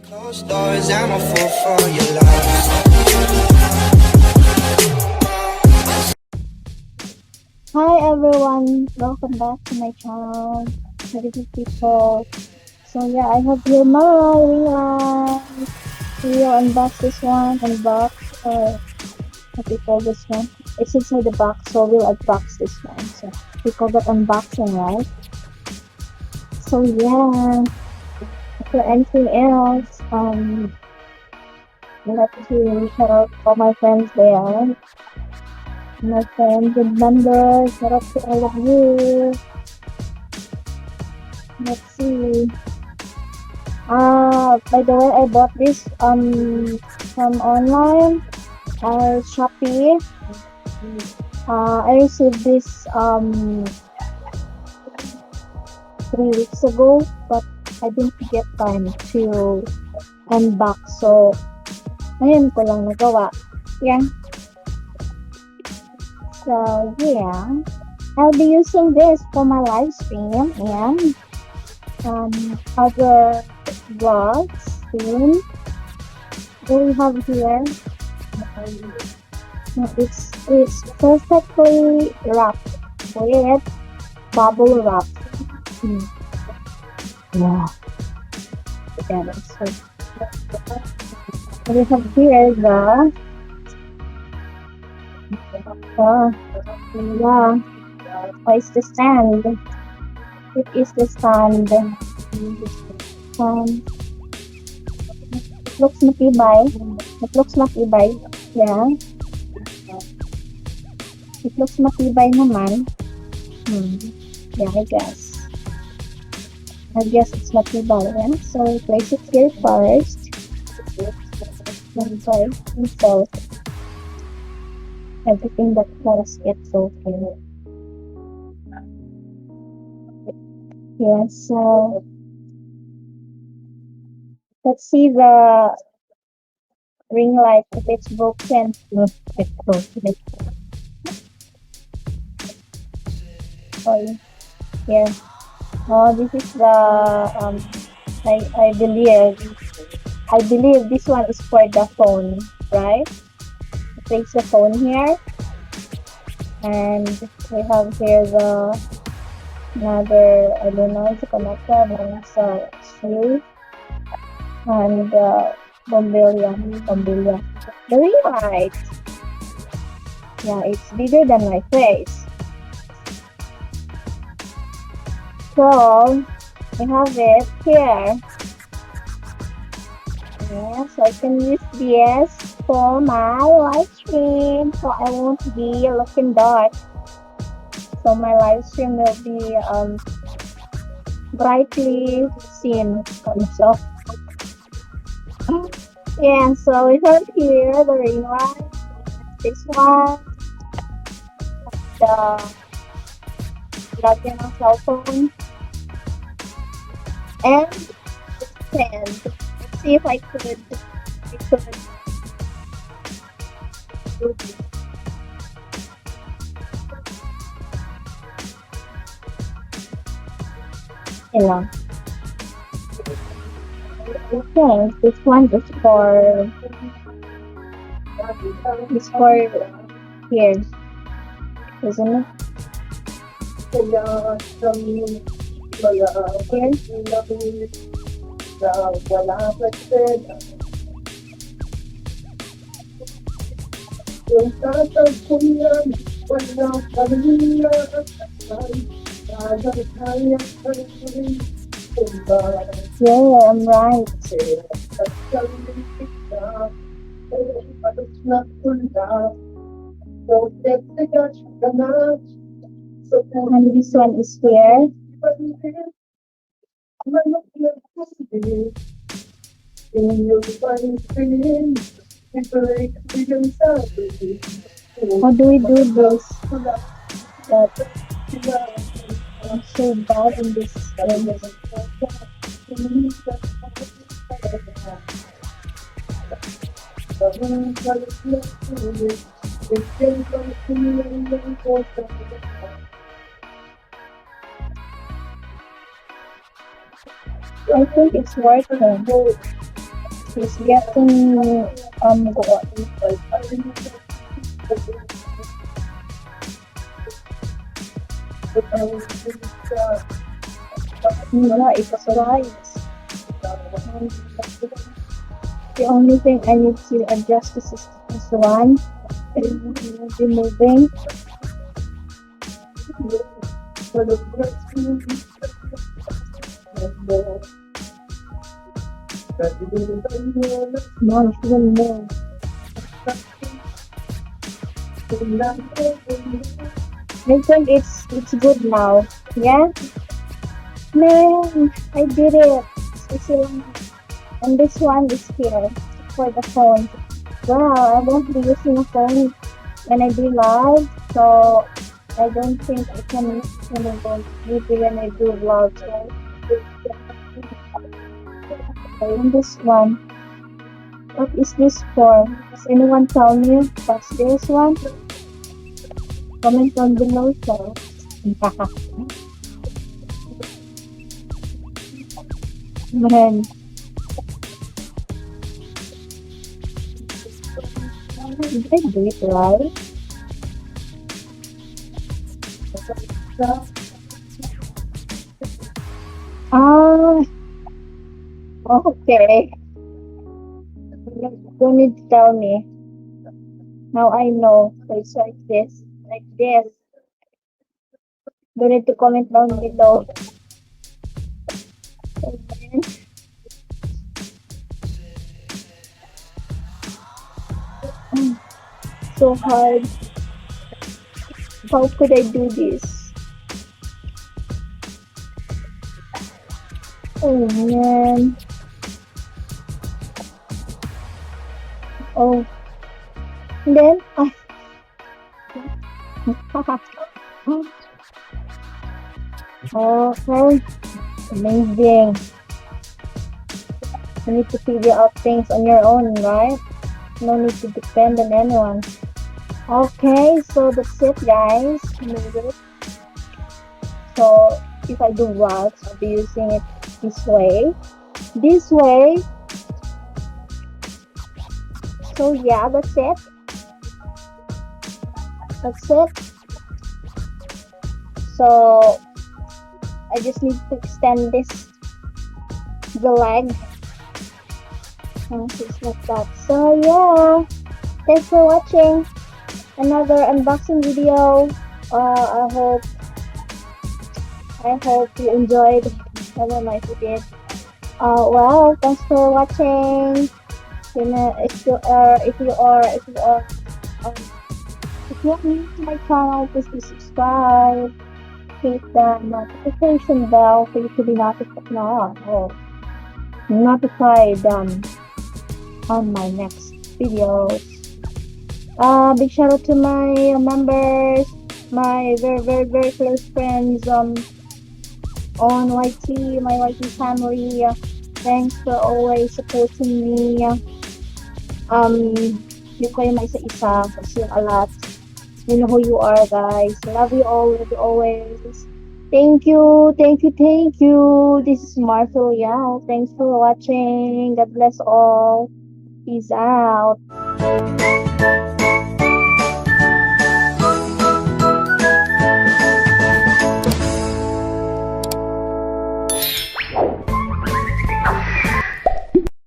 Closed doors, I'm a fool for your love. Hi everyone, welcome back to my channel, beautiful people. So yeah, I have here my ringlight. We will unbox this one, unbox or what do you call this one? It's inside the box, so we'll unbox this one. So we call that unboxing, right? So yeah, for anything else, I'd like to shout out all my friends there, my friends and members. Shout out to all of you. Let's see. By the way, I bought this from online, Shopee. I received this 3 weeks ago, but I didn't get time to unbox. So, ngayon ko lang nagawa. Yeah. So, yeah. I'll be using this for my live stream and other vlogs soon. What we have here, it's perfectly wrapped with bubble wrap. Yeah. Together. So we have here the yeah. Oh, it's the stand. It is the stand. It looks matibay. It looks matibay. Yeah. It looks matibay naman. Yeah, I guess. It's matibay. Yeah? So place it here first. Okay. So everything that falls gets okay. Yeah, so let's see the ring light if it's broken. Look, it's broken. Oh, yeah. Oh, this is the I believe this one is for the phone, right? Place the phone here, and we have here the another, I don't know, it's a connector, and so screw and bombilya. The ring light. Yeah, it's bigger than my face. So we have it here. Yeah, so I can use this for my live stream, so I won't be looking dark. So my live stream will be brightly seen. So yeah, so we have here the ring light. This one, the lagyan ng cell phone, and the stand. Let's see if I could do this. You know, I think this one is for here, isn't it? Yeah, I'm right. And this one is here. How do we do this? That I'm so bad in this. I think it's working. He's getting go- yeah, it was rice. Um, the only thing I need to adjust is one. Be moving. No, she will move. I think it's good now. Yeah, man, I did it. So, and this one is here for the phone. Well, I won't be using a phone when I do live, so I don't think I can use it when I go maybe when I do vlogs, right? And this one, what is this for? Does anyone tell me what's this one? Comment down below, so. Man, did I do it right? Ah, okay. Don't need to tell me. Now I know. So it's like this. Like this. Don't need to comment down below. And then, so hard. How could I do this? Oh man. Oh. And then, okay. Amazing. You need to figure out things on your own, right? No need to depend on anyone. Okay, so that's it, guys. Move it. So if I do vlogs, I'll be using it this way. This way. So yeah, that's it. That's it. So I just need to extend this the leg. Just like that. So yeah. Thanks for watching another unboxing video. I hope you enjoyed. I don't know if you did. Well, thanks for watching. You know, um, if you're new to my channel, please do subscribe. Hit the notification bell for you to be notified. No, oh, notified on my next videos. Big shout out to my members, my very very very close friends on YT, my YT family. Thanks for always supporting me. Yung kayo may isa-isa kasi yung a lot. You know who you are, guys. Love you all, love you always. Thank you, thank you, thank you. This is Martha Liao. Thanks for watching. God bless all. Peace out.